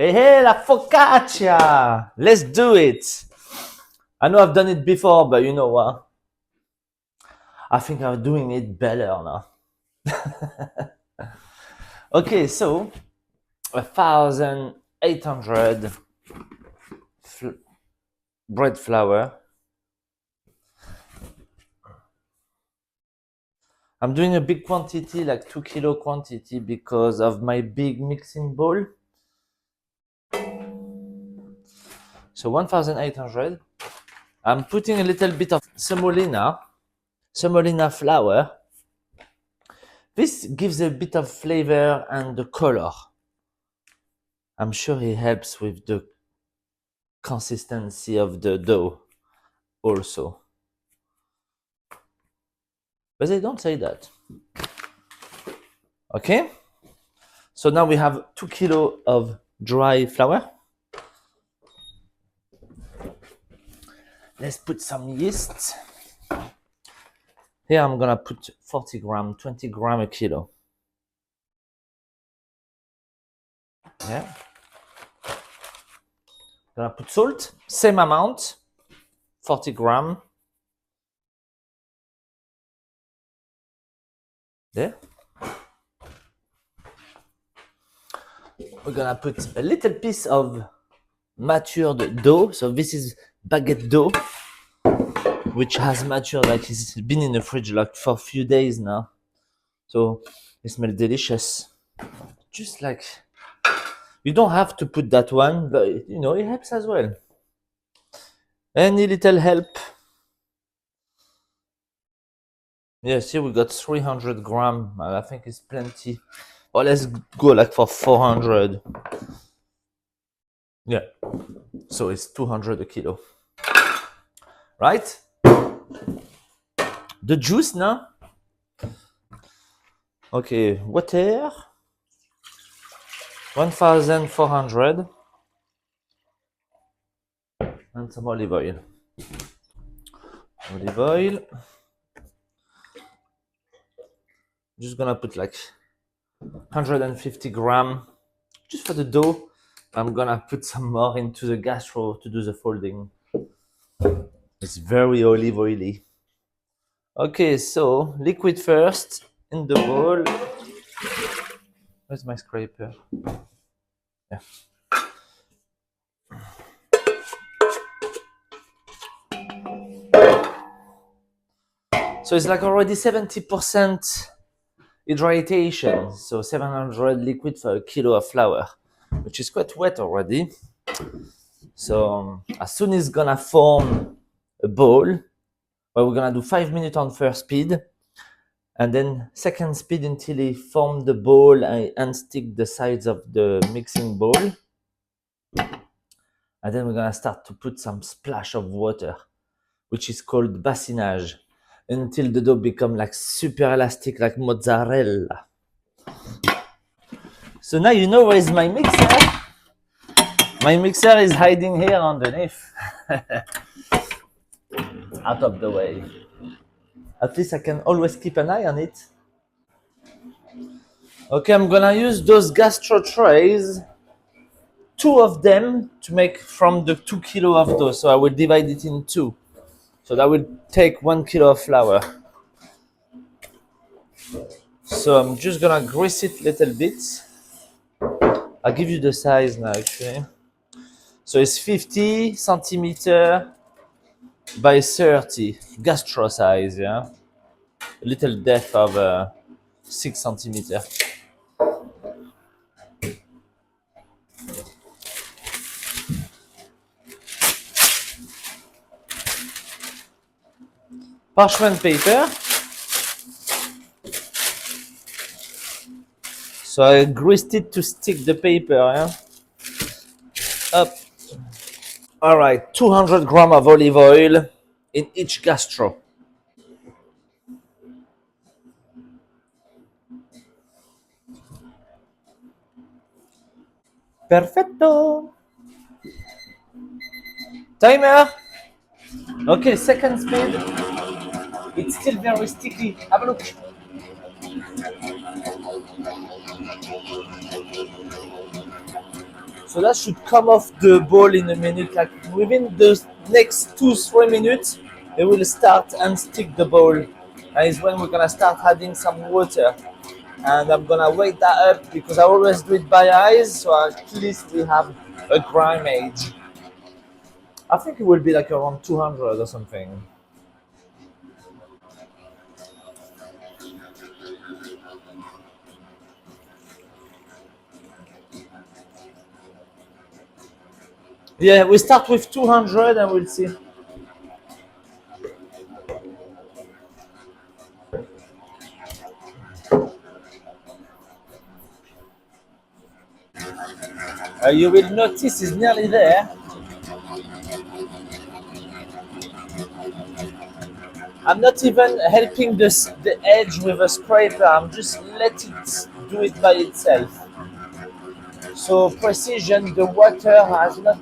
Hey, hey, la focaccia! Let's do it! I know I've done it before, but you know what? I think I'm doing it better now. Okay, so 1,800 bread flour. I'm doing a big quantity, like 2 kilo quantity, because of my big mixing bowl. So 1,800. I'm putting a little bit of semolina flour. This gives a bit of flavor and the color. I'm sure it helps with the consistency of the dough also. But they don't say that. Okay? So now we have 2 kilo of dry flour. Let's put some yeast. Here I'm gonna put 40 gram, 20 gram a kilo. Yeah. Gonna put salt, same amount, 40 gram. There. We're gonna put a little piece of matured dough. So this is baguette dough, which has matured, like it's been in the fridge like for a few days now. So it smells delicious. Just like, you don't have to put that one, but you know, it helps as well. Any little help. Yes, here we got 300 gram. I think it's plenty. Or let's go like for 400. Yeah. So it's 200 a kilo. Right? The juice now. Okay, water. 1,400. And some olive oil. Olive oil. Just gonna put like 150 gram just for the dough. I'm gonna put some more into the gastro to do the folding. It's very olive oily. Okay, so liquid first in the bowl. Where's my scraper? Yeah. So it's like already 70% hydration. So 700 liquid for a kilo of flour, which is quite wet already. So as soon as it's gonna form a ball, well, we're gonna do 5 minutes on first speed, and then second speed until it form the ball and stick the sides of the mixing bowl. And then we're gonna start to put some splash of water, which is called bassinage, until the dough become like super elastic, like mozzarella. So now you know where is my mixer. My mixer is hiding here underneath. Out of the way. At least I can always keep an eye on it. Okay, I'm gonna use those gastro trays, 2 of them, to make from the 2 kilo of dough. So I will divide it in 2. So that will take 1 kilo of flour. So I'm just gonna grease it a little bit. I'll give you the size now actually. So it's 50 centimeter by 30, gastro size, yeah? A little depth of 6 centimeter. Parchment paper. So I greased it to stick the paper, yeah? Up. All right, 200 gram of olive oil in each gastro. Perfecto. Timer. Okay, second speed. It's still very sticky. Have a look. So that should come off the bowl in a minute. Like within the next 2-3 minutes, it will start and stick the bowl. And it's when we're gonna start adding some water. And I'm gonna wait that up because I always do it by eyes, so at least we have a gram age. I think it will be like around 200 or something. Yeah, we start with 200 and we'll see. You will notice it's nearly there. I'm not even helping the edge with a scraper. I'm just let it do it by itself. So precision, the water has not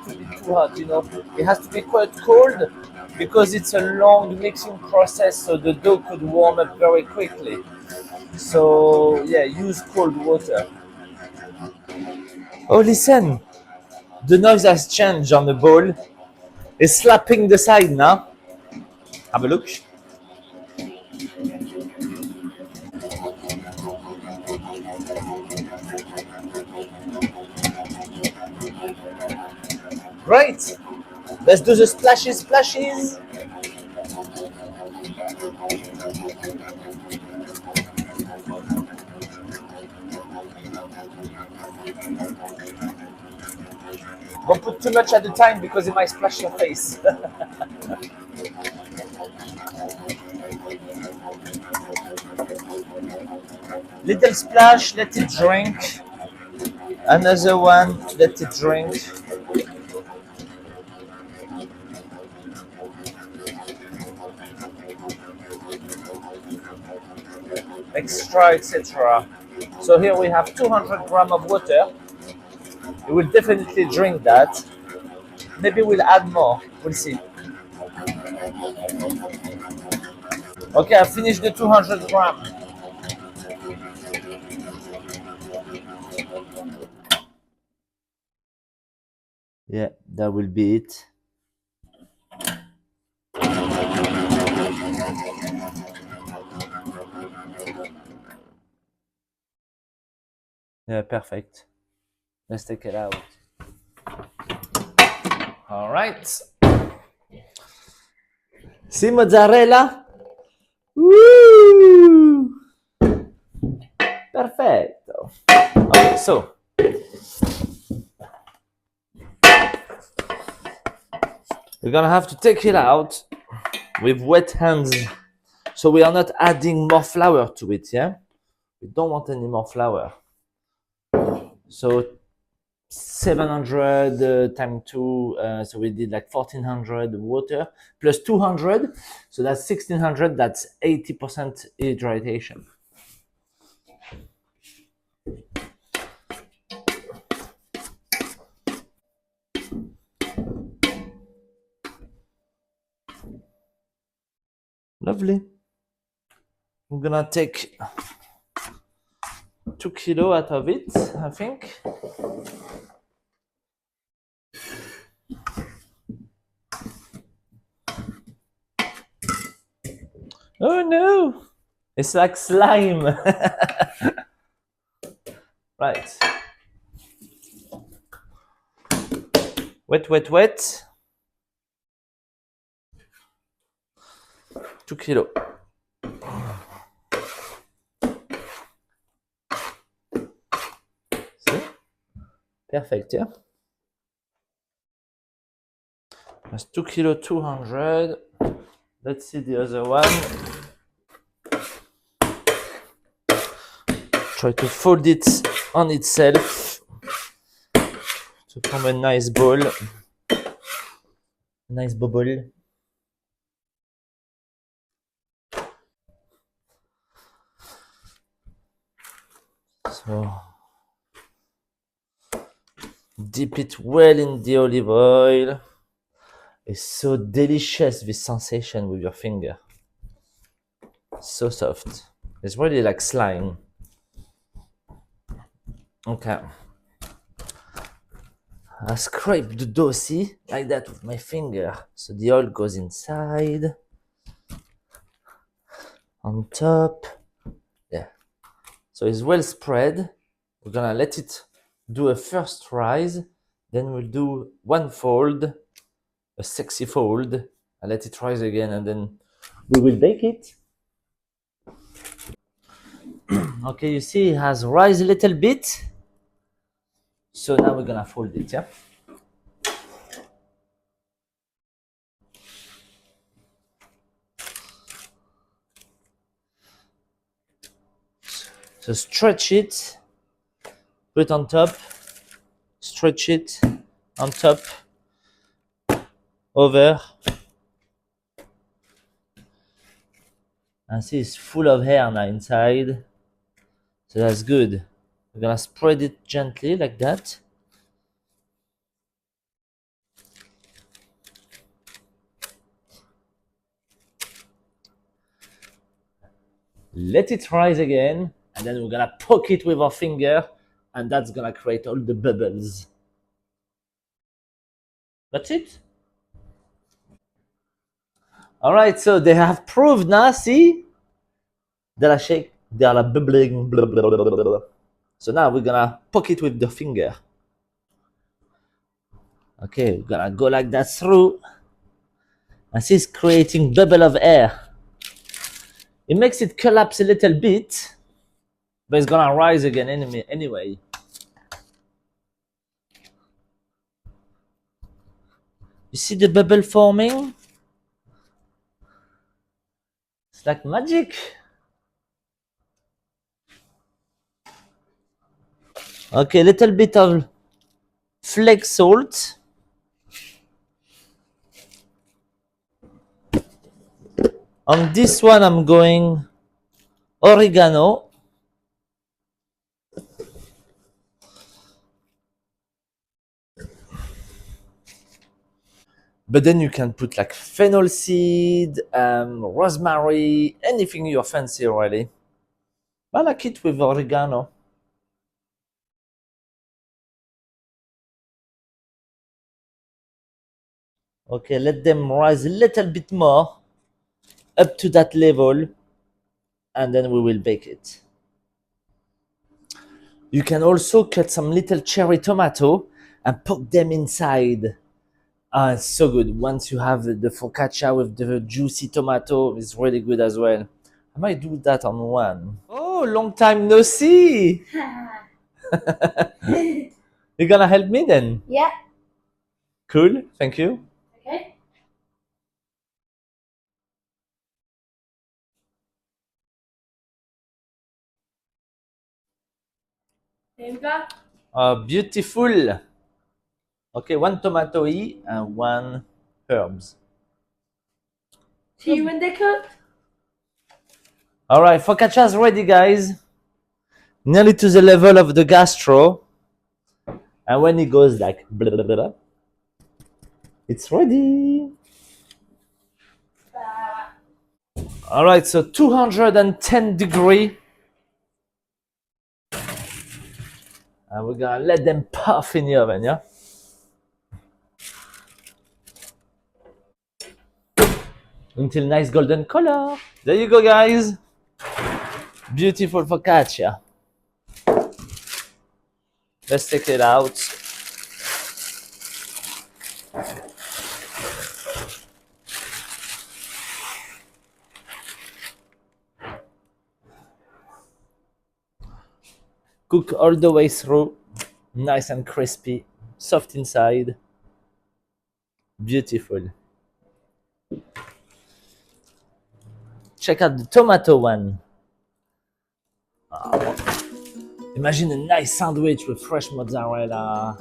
to be too hot, you know. It has to be quite cold because it's a long mixing process, so the dough could warm up very quickly. So yeah, use cold water. Oh, listen, the noise has changed on the bowl. It's slapping the side now. Have a look. Right. Let's do the splashes, splashes. Don't put too much at the time because it might splash your face. Little splash, let it drink. Another one, let it drink. Extra, etc. So here we have 200 grams of water. We will definitely drink that. Maybe we'll add more. We'll see. Okay, I finished the 200 grams. Yeah, that will be it. Yeah, perfect. Let's take it out. All right. See mozzarella? Woo! Perfetto. Okay, so we're gonna have to take it out with wet hands. So we are not adding more flour to it, yeah? We don't want any more flour. So 700 times 2, so we did like 1400 water plus 200, so that's 1600, that's 80% hydration. Lovely. I'm gonna take 2 kilo out of it, I think. Oh no, it's like slime. Right. Wet, wet, wet. 2 kilo. See? Perfect, yeah? That's 2 kilo 200. Let's see the other one. Try to fold it on itself to form a nice ball, nice bubble. So dip it well in the olive oil. It's so delicious, this sensation with your finger. So soft. It's really like slime. Okay. I scrape the dough, see, like that with my finger. So the oil goes inside, on top. Yeah. So it's well spread. We're gonna let it do a first rise. Then we'll do one fold, a sexy fold, and let it rise again, and then we will bake it. Okay, you see it has rise a little bit. So now we're gonna fold it, yeah? So stretch it, put on top, stretch it on top, over. And see it's full of hair now inside. So that's good. We're gonna spread it gently like that. Let it rise again, and then we're gonna poke it with our finger, and that's gonna create all the bubbles. That's it. All right, so they have proved now, see? They are shake, they are bubbling, blah, blah, blah, blah, blah. So now we're gonna poke it with the finger. Okay, we're gonna go like that through. And see it's creating bubble of air. It makes it collapse a little bit, but it's gonna rise again anyway. You see the bubble forming? It's like magic. Okay, a little bit of flake salt. On this one, I'm going oregano. But then you can put like fennel seed, rosemary, anything you fancy really. I like it with oregano. Okay, let them rise a little bit more up to that level, and then we will bake it. You can also cut some little cherry tomato and poke them inside. Ah, it's so good. Once you have the focaccia with the juicy tomato, it's really good as well. I might do that on one. Oh, long time no see. You're gonna help me then? Yeah. Cool, thank you. Okay. There we go. Beautiful. Okay, one tomato and one herbs. See you when they cook. All right, focaccia's ready, guys. Nearly to the level of the gastro. And when it goes like blah, blah, blah, blah, it's ready. All right, so 210 degree. And we're gonna let them puff in the oven, yeah? Until nice golden color. There you go, guys. Beautiful focaccia. Let's take it out. Cook all the way through. Nice and crispy. Soft inside. Beautiful. Check out the tomato one. Imagine a nice sandwich with fresh mozzarella.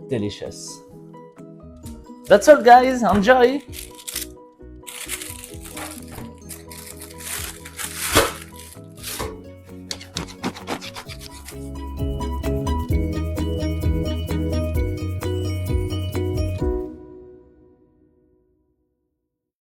Delicious. That's all, guys. Enjoy.